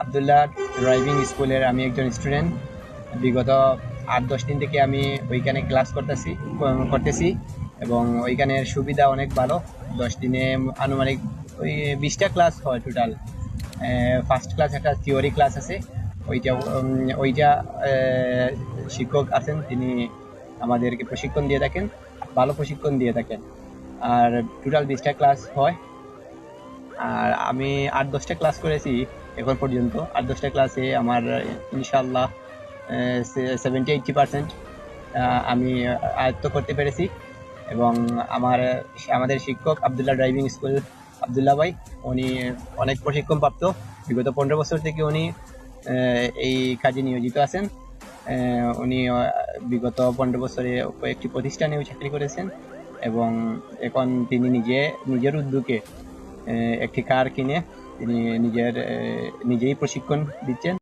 Abdullah driving স্কুলের আমি একজন স্টুডেন্ট। বিগত 8-10 দিন থেকে আমি ওইখানে ক্লাস করতেছি এবং ওইখানের সুবিধা অনেক ভালো। 10 দিনে আনুমানিক ওই 20টা ক্লাস হয় টোটাল। ফার্স্ট ক্লাস একটা থিওরি ক্লাস আছে, ওইটা শিক্ষক আছেন, তিনি আমাদেরকে প্রশিক্ষণ দিয়ে থাকেন, ভালো প্রশিক্ষণ দিয়ে থাকেন। আর টোটাল 20টা ক্লাস হয়। আর আমি 8-10টা ক্লাস করেছি এখন পর্যন্ত। 8-10টা ক্লাসে আমার ইনশাল্লাহ 70-80% আমি আয়ত্ত করতে পেরেছি। এবং আমাদের শিক্ষক আবদুল্লাহ ড্রাইভিং স্কুল আবদুল্লাহ ভাই, উনি অনেক প্রশিক্ষণ প্রাপ্ত। বিগত 15 বছর থেকে উনি এই কাজে নিয়োজিত আছেন। উনি বিগত 15 বছরে কয়েকটি প্রতিষ্ঠানেও চাকরি করেছেন এবং এখন তিনি নিজের উদ্যোগে একটি কার কিনে তিনি নিজেই প্রশিক্ষণ দিচ্ছেন।